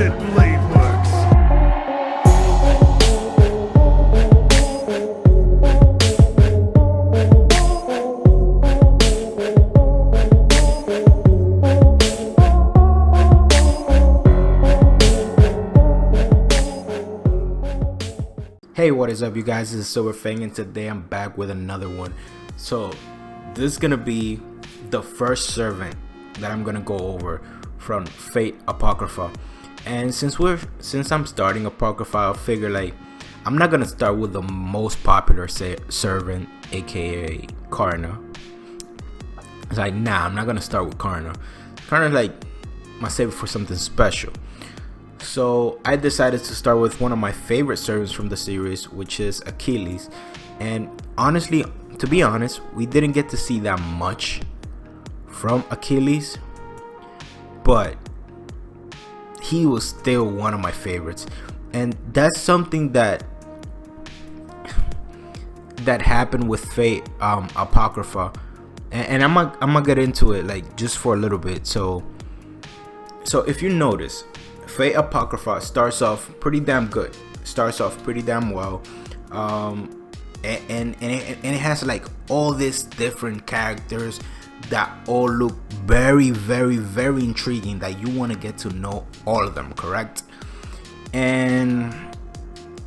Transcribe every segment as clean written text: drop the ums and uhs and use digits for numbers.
that blade works. Hey, what is up, you guys? This is Silverfang, and today I'm back with another one. So this is gonna be the first servant that I'm gonna go over from Fate Apocrypha. And since I'm starting Apocrypha, I figure like I'm not gonna start with the most popular servant, aka Karna. It's like, nah, I'm not gonna start with Karna. Karna's like my save for something special. So I decided to start with one of my favorite servants from the series, which is Achilles. And honestly, to be honest, we didn't get to see that much from Achilles, but he was still one of my favorites. And that's something that happened with Fate Apocrypha, and I'm gonna get into it like just for a little bit. So if you notice, Fate Apocrypha starts off pretty damn good. Starts off pretty damn well, and it has like all these different characters that all look very, very, very intriguing. That you want to get to know all of them, correct? And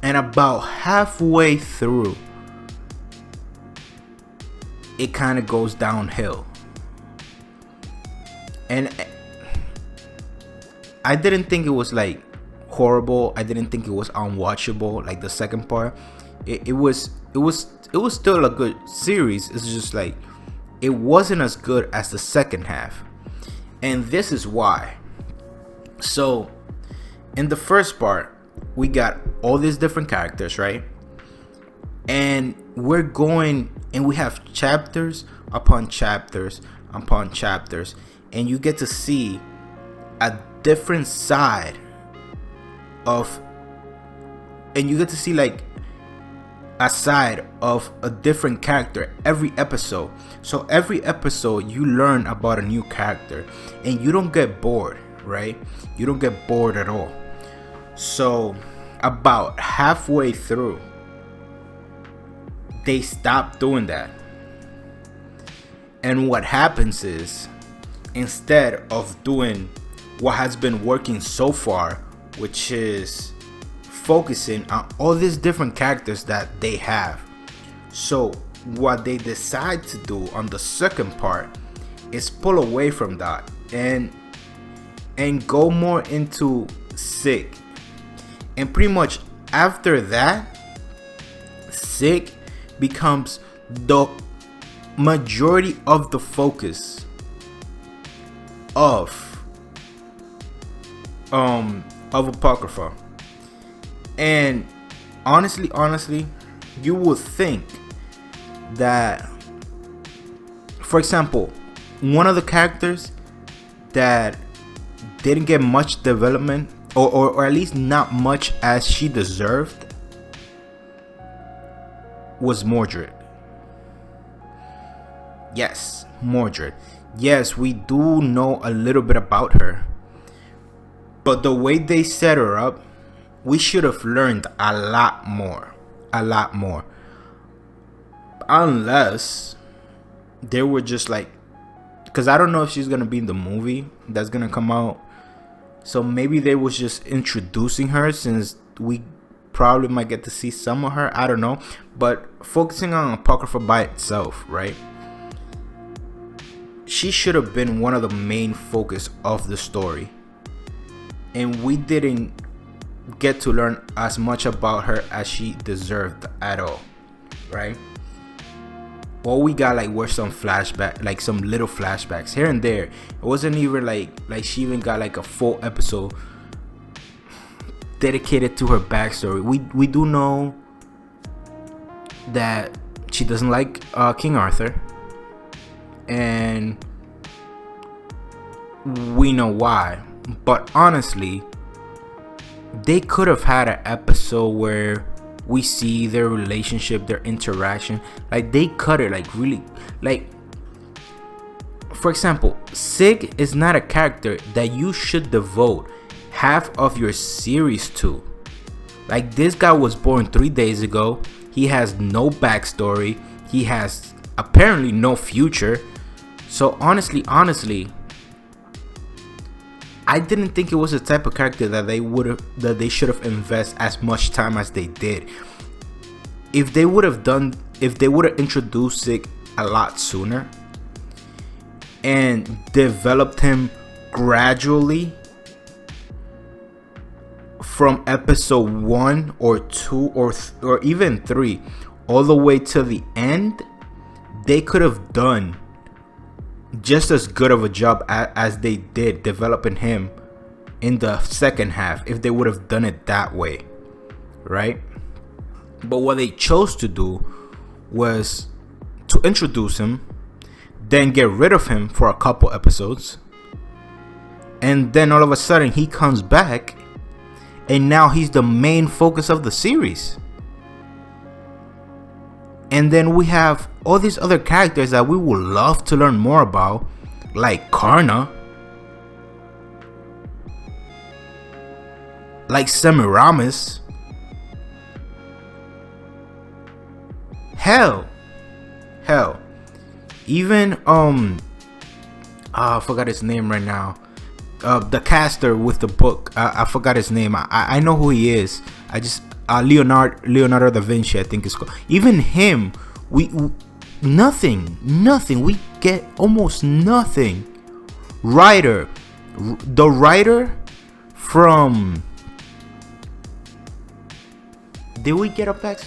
about halfway through, it kind of goes downhill, and I didn't think it was like horrible. I didn't think it was unwatchable like the second part. It was still a good series. It's just like it wasn't as good as the second half. And this is why. So in the first part, we got all these different characters, right? And we're going and we have chapters upon chapters upon chapters, and you get to see a different side of, and you get to see like a side of a different character every episode. So every episode you learn about a new character, and you don't get bored, right? You don't get bored at all. So about halfway through, they stop doing that, and what happens is, instead of doing what has been working so far, which is focusing on all these different characters that they have, so what they decide to do on the second part is pull away from that and go more into Sig. And pretty much after that, Sig becomes the majority of the focus of Apocrypha. And honestly, you would think that, for example, one of the characters that didn't get much development, or at least not much as she deserved, was Mordred. Yes, Mordred. Yes, we do know a little bit about her, but the way they set her up, we should have learned a lot more. Unless they were just like, because I don't know if she's going to be in the movie that's going to come out. So maybe they was just introducing her, since we probably might get to see some of her. I don't know. But focusing on Apocrypha by itself, right? She should have been one of the main focus of the story. And we didn't get to learn as much about her as she deserved at all, right? All we got like were some flashback, like some little flashbacks here and there. It wasn't even like she even got like a full episode dedicated to her backstory. We do know that she doesn't like King Arthur, and we know why. But honestly, they could have had an episode where we see their relationship, their interaction. Like, they cut it like really, like, for example, Sig is not a character that you should devote half of your series to. Like, this guy was born 3 days ago. He has no backstory. He has apparently no future. So honestly, I didn't think it was the type of character that they should have invested as much time as they did. If they would have introduced it a lot sooner and developed him gradually from episode 1 or 2 or even 3 all the way to the end, they could have done just as good of a job as they did developing him in the second half if they would have done it that way, right? But what they chose to do was to introduce him, then get rid of him for a couple episodes, and then all of a sudden he comes back and now he's the main focus of the series. And then we have all these other characters that we would love to learn more about, like Karna, like Semiramis. Hell, even I forgot his name right now. The caster with the book, I forgot his name. I know who he is. I just Leonardo da Vinci, I think it's called. Even him, we nothing. We get almost nothing. The writer from. Did we get a back?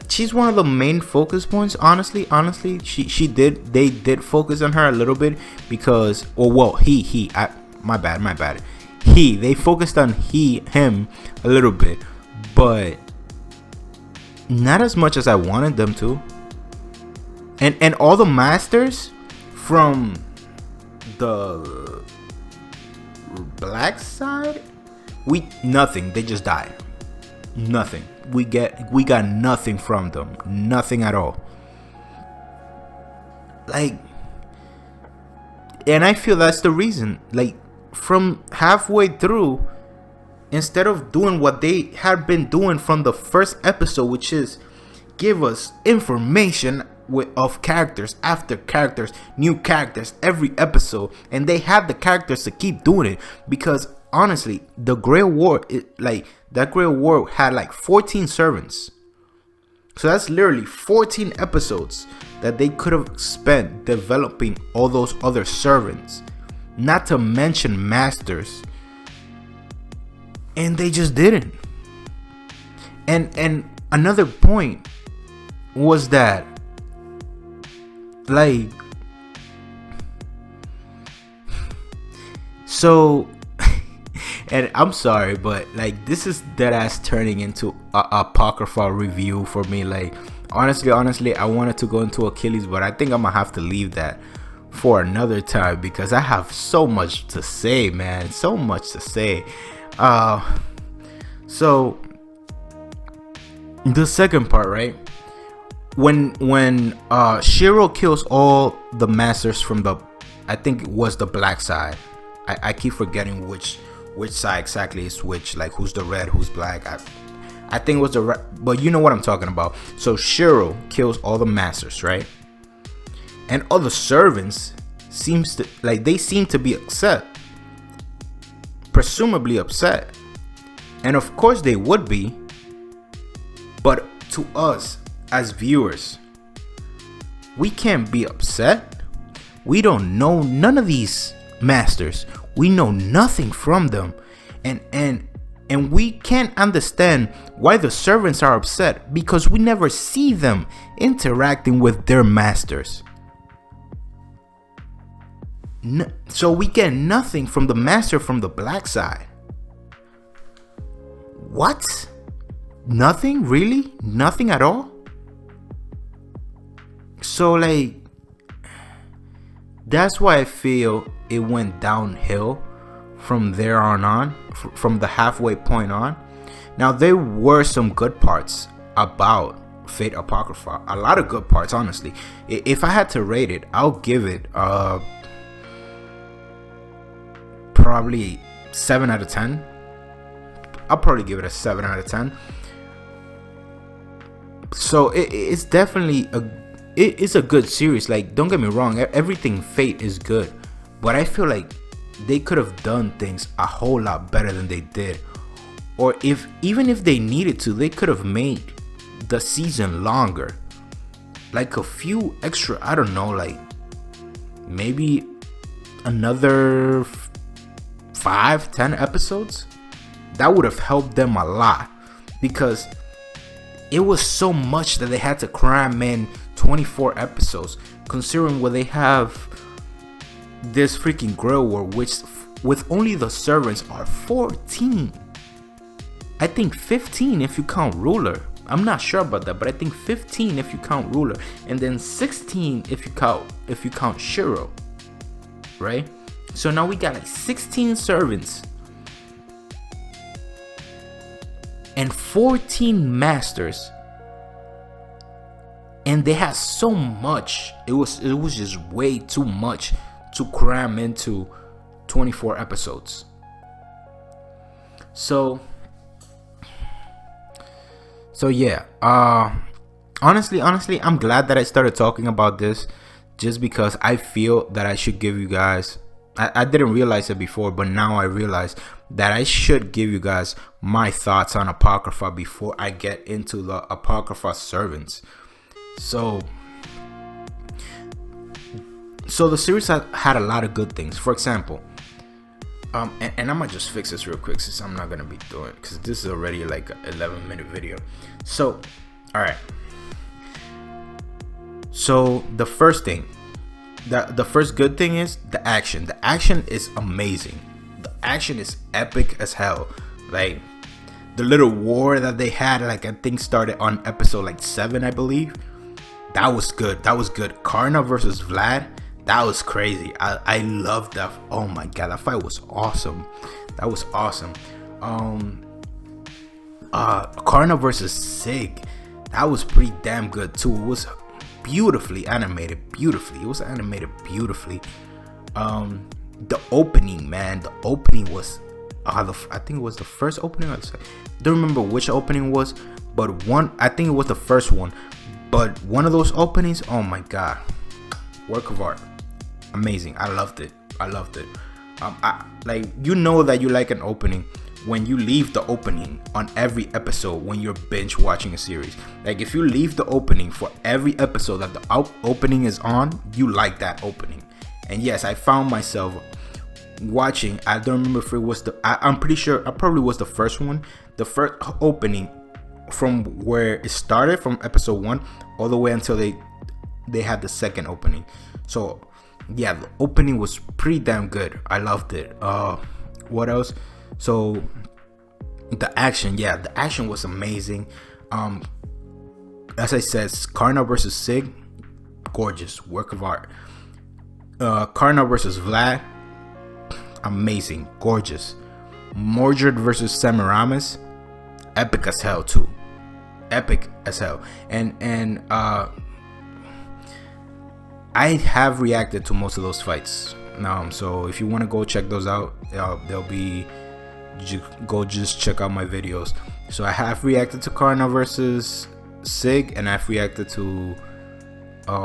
She's one of the main focus points. Honestly, they did focus on her a little bit because, my bad. They focused on him a little bit, but not as much as I wanted them to. And all the masters from the black side, nothing. They just died. Nothing. We got nothing from them. Nothing at all. Like, and I feel that's the reason. Like, from halfway through, instead of doing what they had been doing from the first episode, which is give us information of characters after characters, new characters every episode, and they had the characters to keep doing it, because honestly, the Great War, that Great War had like 14 servants. So that's literally 14 episodes that they could have spent developing all those other servants, not to mention masters, and they just didn't. And another point was that, like, so, and I'm sorry, but like, this is deadass turning into a Apocrypha review for me. Like, honestly, I wanted to go into Achilles, but I think I'm gonna have to leave that for another time because I have so much to say, man. So much to say. So the second part, right? When Shiro kills all the masters from the, I think it was the black side. I keep forgetting which side exactly is which, like who's the red, who's black. I think it was the red, but you know what I'm talking about. So Shiro kills all the masters, right? And all the servants seem to be upset, presumably upset, and of course they would be. But to us as viewers, we can't be upset. We don't know none of these masters. We know nothing from them, and we can't understand why the servants are upset because we never see them interacting with their masters. So we get nothing from the master from the black side. What? Nothing? Really? Nothing at all? So like, that's why I feel it went downhill from there on, from the halfway point on. Now, there were some good parts about Fate Apocrypha, a lot of good parts, honestly. If I had to rate it, I'll give it probably 7 out of 10. I'll probably give it a 7 out of 10. So it's definitely it's a good series. Like, don't get me wrong, everything Fate is good, but I feel like they could have done things a whole lot better than they did. Or even if they needed to, they could have made the season longer, like a few extra, I don't know, like maybe another 5-10 episodes. That would have helped them a lot, because it was so much that they had to cram in 24 episodes, considering what they have this freaking Grill War, which with only the servants are 14. I think 15 if you count Ruler. I'm not sure about that, but I think 15 if you count Ruler, and then 16 if you count Shiro, right? So now we got like 16 servants and 14 masters, and they had so much. It was just way too much to cram into 24 episodes. So yeah, honestly, I'm glad that I started talking about this, just because I feel that I should give you guys, I didn't realize it before, but now I realize that I should give you guys my thoughts on Apocrypha before I get into the Apocrypha servants. So the series had a lot of good things. For example, and I might just fix this real quick, since I'm not gonna be doing it, because this is already like an 11-minute video. So, all right. So the first thing, the first good thing is the action. The action is amazing. The action is epic as hell. Like, the little war that they had, like I think started on episode like 7, I believe. That was good. Karna versus Vlad. That was crazy. I loved that. Oh my god, that fight was awesome. That was awesome. Karna versus Sig. That was pretty damn good too. It was beautifully animated. It was animated beautifully. The opening, man. The opening was I think it was the first opening. I don't remember which opening it was, but I think it was the first one. But one of those openings, oh my god, work of art. Amazing. I loved it. Like, you know that you like an opening when you leave the opening on every episode when you're binge watching a series. Like, if you leave the opening for every episode that the opening is on, you like that opening. And yes, I found myself watching, I don't remember if it was I'm pretty sure it probably was the first one, the first opening from where it started, from episode 1 all the way until they had the second opening. So yeah, the opening was pretty damn good. I loved it. What else? So the action was amazing. As I said, Karna versus Sig, gorgeous, work of art. Karna versus Vlad, amazing, gorgeous. Mordred versus Semiramis, epic as hell too. And I have reacted to most of those fights. So if you want to go check those out, they'll be, just check out my videos. So I have reacted to Karna versus Sig, and I've reacted to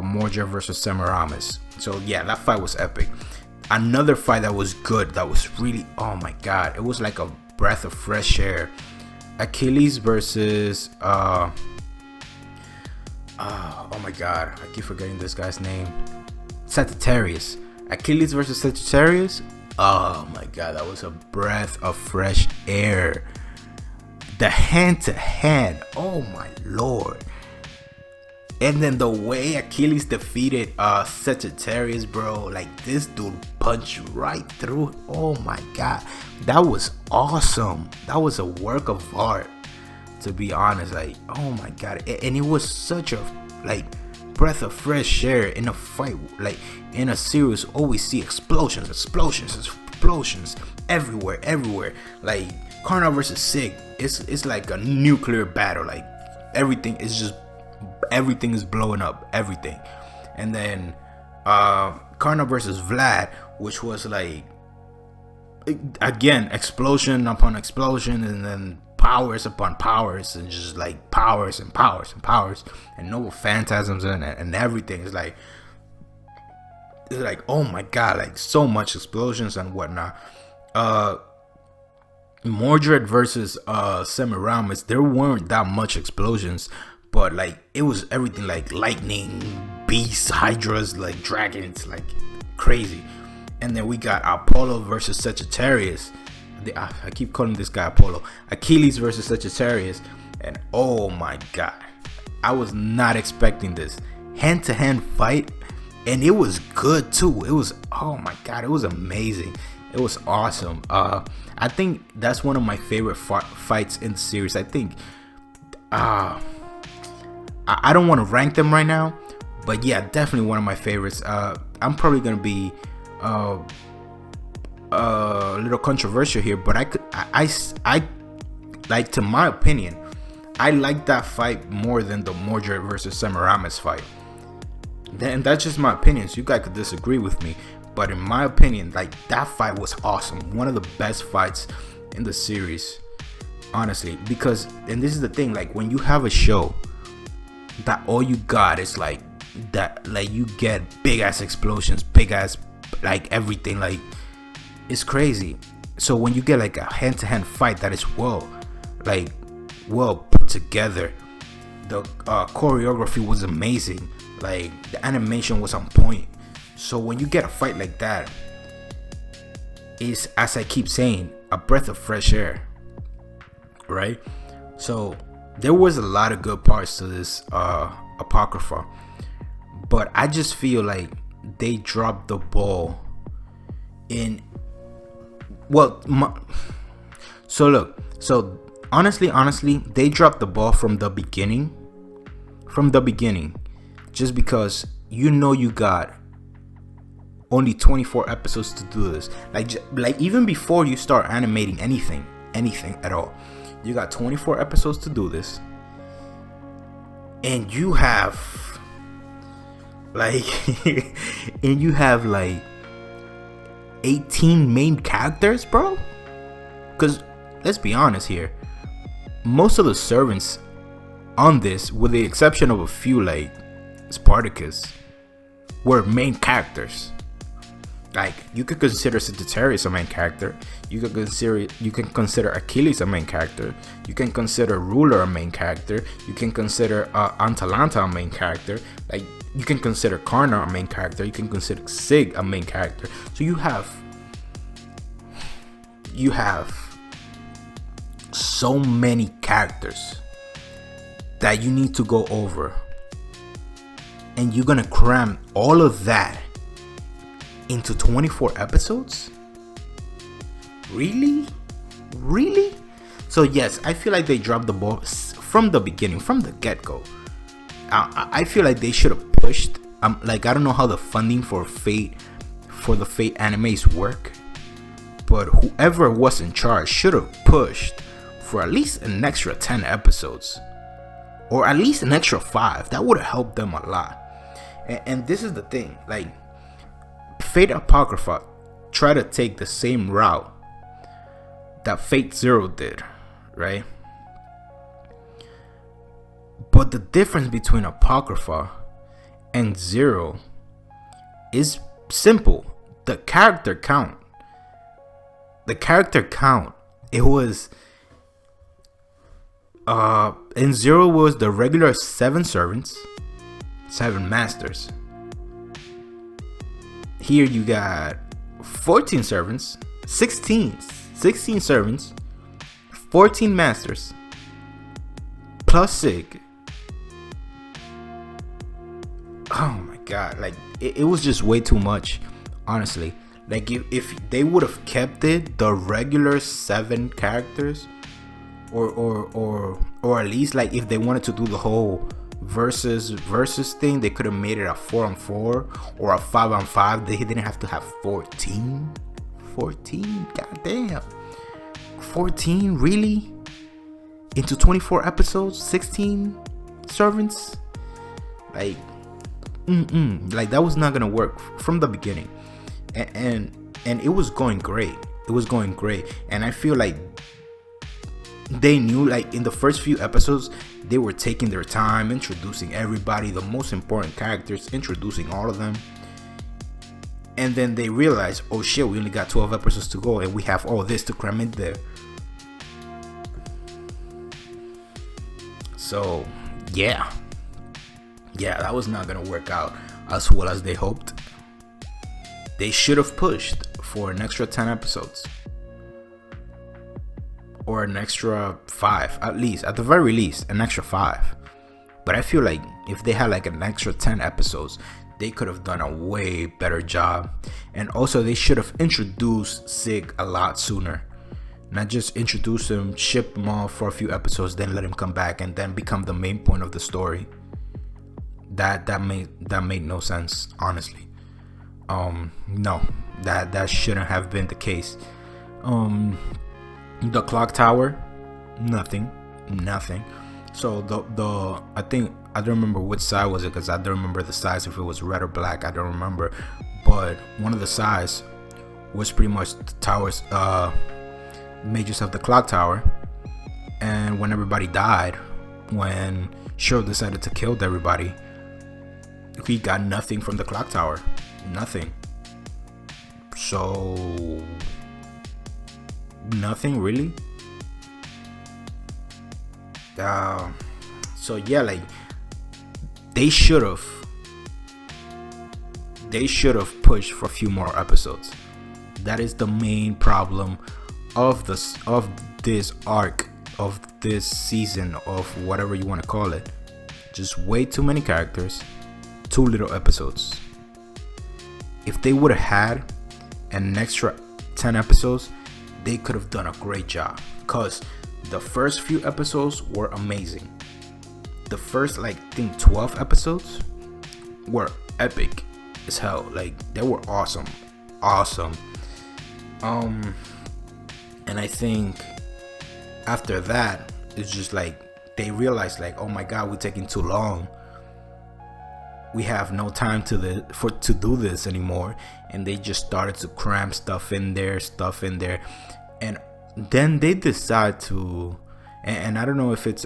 Mordred versus Semiramis. So yeah, that fight was epic. Another fight that was good, that was really, oh my god, it was like a breath of fresh air. Achilles versus oh my god, I keep forgetting this guy's name. Sagittarius. Achilles versus Sagittarius. Oh my god, that was a breath of fresh air. The hand to hand, oh my lord. And then the way Achilles defeated Sagittarius, bro, like, this dude punched right through. Oh my god, that was awesome. That was a work of art, to be honest. Like, oh my god. And it was such a, like, breath of fresh air in a fight. Like, in a series, always see explosions everywhere. Like, Karna versus Sig, it's like a nuclear battle. Like, everything is blowing up, everything. And then Karna versus Vlad, which was like, again, explosion upon explosion, and then powers upon powers, and just like powers and powers and powers, and no phantasms and everything. It's like, oh my god, like so much explosions and whatnot. Mordred versus Semiramis, there weren't that much explosions, but like it was everything, like lightning, beasts, hydras, like dragons, like crazy. And then we got Apollo versus Sagittarius. I keep calling this guy Apollo. Achilles versus Sagittarius, and oh my god, I was not expecting this hand-to-hand fight, and it was good too. It was, oh my god, it was amazing. It was awesome. I think that's one of my favorite fights in the series. I think I don't want to rank them right now, but yeah, definitely one of my favorites. I'm probably gonna be a little controversial here, but I like, to my opinion, I like that fight more than the Mordred versus Semiramis fight. And that's just my opinion, so you guys could disagree with me, but in my opinion, like, that fight was awesome. One of the best fights in the series, honestly, because, and this is the thing, like, when you have a show that all you got is like that, like, you get big ass explosions, big ass, like, everything, like, it's crazy. So when you get like a hand-to-hand fight that is well put together, the choreography was amazing, like the animation was on point. So when you get a fight like that, it's, as I keep saying, a breath of fresh air, right? So there was a lot of good parts to this Apocrypha, but I just feel like they dropped the ball in, well, so honestly, they dropped the ball from the beginning, just because you got only 24 episodes to do this. Like even before you start animating anything at all, you got 24 episodes to do this, and you have like 18 main characters, bro. Because let's be honest here, most of the servants on this, with the exception of a few like Spartacus, were main characters. Like, you could consider Sagittarius a main character, you can consider Achilles a main character, you can consider Ruler a main character, you can consider Atalanta a main character, like, you can consider Karna a main character, you can consider Sig a main character. So you have so many characters that you need to go over, and you're gonna cram all of that into 24 episodes? Really? So yes, I feel like they dropped the ball from the beginning, from the get-go. I feel like they should have pushed. Like, I don't know how the funding for the Fate animes work, but whoever was in charge should have pushed for at least an extra 10 episodes, or at least an extra 5. That would have helped them a lot. And this is the thing, like, Fate Apocrypha tried to take the same route that Fate Zero did, right? But the difference between Apocrypha and Zero is simple. The character count. It was in Zero was the regular 7 servants, 7 masters. Here you got 14 servants, 16 servants, 14 masters, plus Sig. Oh my god, like, it was just way too much, honestly. Like, if they would have kept it the regular 7 characters, or at least, like, if they wanted to do the whole versus thing, they could have made it a 4-on-4 or a 5-on-5. They didn't have to have 14. Goddamn, 14, really? Into 24 episodes, 16 servants? Like, like, that was not gonna work from the beginning. And it was going great. It was going great, and I feel like they knew, like in the first few episodes, they were taking their time introducing everybody, the most important characters, introducing all of them. And then they realized, oh shit, we only got 12 episodes to go and we have all this to cram in there. So yeah, that was not gonna work out as well as they hoped. They should have pushed for an extra 10 episodes. Or an extra 5, at least, at the very least, an extra 5. But I feel like if they had like an extra 10 episodes, they could have done a way better job. And also, they should have introduced Sig a lot sooner. Not just introduce him, ship him off for a few episodes, then let him come back and then become the main point of the story. That made no sense, honestly. No, that shouldn't have been the case. The clock tower, nothing. So I think, I don't remember which side was it, because I don't remember the size, if it was red or black, I don't remember. But one of the sides was pretty much the towers, majors of the clock tower. And when everybody died, when Cheryl decided to kill everybody, he got nothing from the clock tower. Nothing. So nothing really. So yeah, like they should have pushed for a few more episodes. That is the main problem of this arc, of this season, of whatever you want to call it. Just way too many characters, too little episodes. If they would have had an extra 10 episodes, they could have done a great job, because the first few episodes were amazing. The first, like, I think 12 episodes were epic as hell. Like, they were awesome. And I think after that, it's just like they realized, like, oh my god, we're taking too long. We have no time to do this anymore, and they just started to cram stuff in there, and then they decide to, and I don't know if it's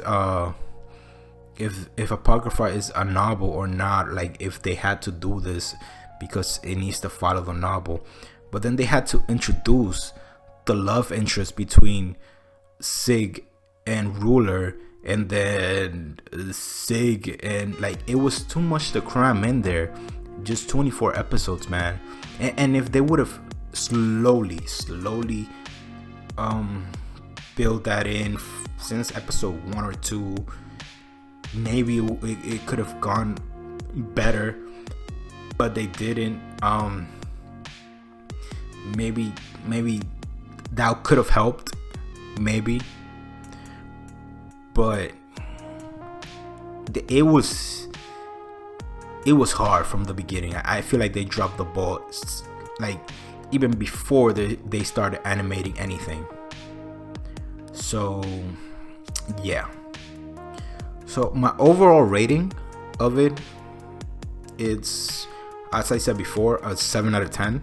if Apocrypha is a novel or not, like if they had to do this because it needs to follow the novel, but then they had to introduce the love interest between Sig and Ruler, and then Sig, and like it was too much to cram in there. Just 24 episodes, man. And if they would have slowly build that in since episode 1 or 2, maybe it could have gone better, but they didn't. Maybe that could have helped, maybe, but it was hard from the beginning. I feel like they dropped the ball, like even before they started animating anything. So yeah, so my overall rating of it, it's, as I said before, a 7 out of 10.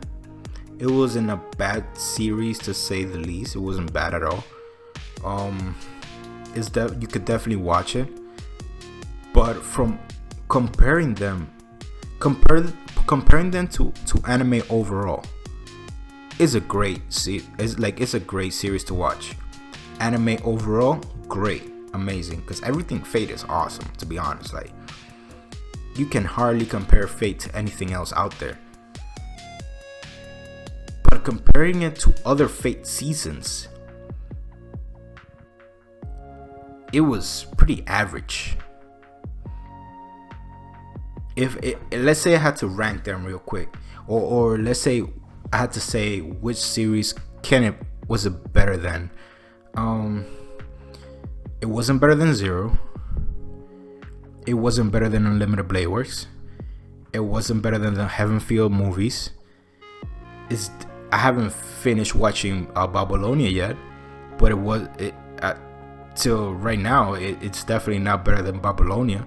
It wasn't a bad series, to say the least. It wasn't bad at all. Is that you could definitely watch it, but from comparing them to anime overall, is a great it's a great series to watch. Anime overall, great, amazing, because everything Fate is awesome, to be honest. Like, you can hardly compare Fate to anything else out there. But comparing it to other Fate seasons, it was pretty average. Let's say I had to rank them real quick, or let's say I had to say which series was it better than. It wasn't better than Zero. It wasn't better than Unlimited Blade Works. It wasn't better than the Heavenfield movies. I haven't finished watching Babylonia yet, but till right now, it's definitely not better than Babylonia.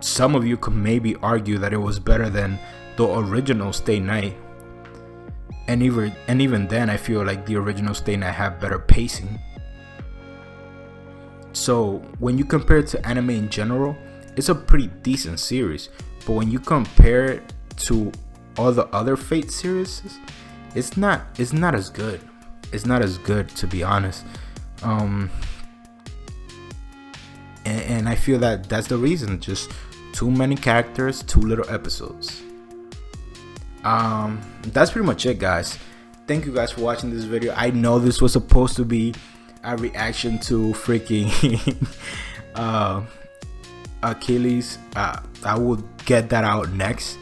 Some of you could maybe argue that it was better than the original Stay Night. even then, I feel like the original Stay Night have better pacing. So when you compare it to anime in general, it's a pretty decent series. But when you compare it to all the other Fate series, it's not as good. It's not as good, to be honest. And I feel that that's the reason. Just too many characters, too little episodes. That's pretty much it, guys. Thank you guys for watching this video. I know this was supposed to be a reaction to freaking Achilles. I will get that out next.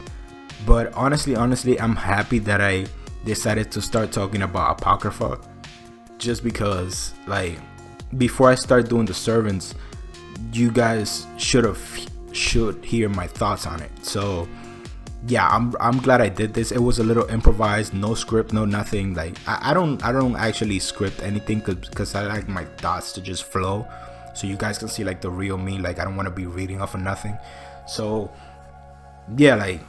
But honestly, I'm happy that I decided to start talking about Apocrypha, just because, like, before I start doing the servants, you guys should hear my thoughts on it. So yeah, I'm glad I did this. It was a little improvised, no script, no nothing. Like I don't actually script anything because I like my thoughts to just flow, so you guys can see like the real me. Like I don't want to be reading off of nothing. So yeah, like,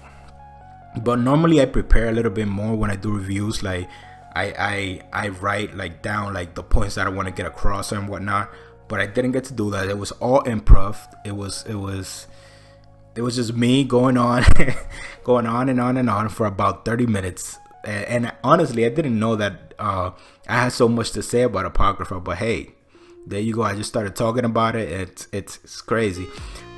but normally I prepare a little bit more when I do reviews. Like I write like down like the points that I want to get across and whatnot, but I didn't get to do that. It was all improv. It was just me going on going on and on for about 30 minutes. And honestly, I didn't know that I had so much to say about Apocrypha, but hey, there you go. I just started talking about it. It's crazy.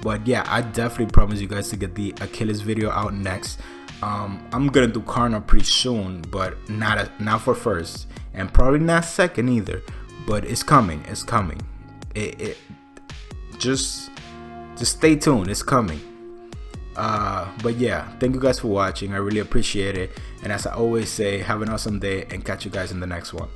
But yeah, I definitely promise you guys to get the Achilles video out next. I'm gonna do Karna pretty soon, but not for first, and probably not second either. But it's coming. It's coming. It just stay tuned. It's coming. But yeah, thank you guys for watching. I really appreciate it. And as I always say, have an awesome day, and catch you guys in the next one.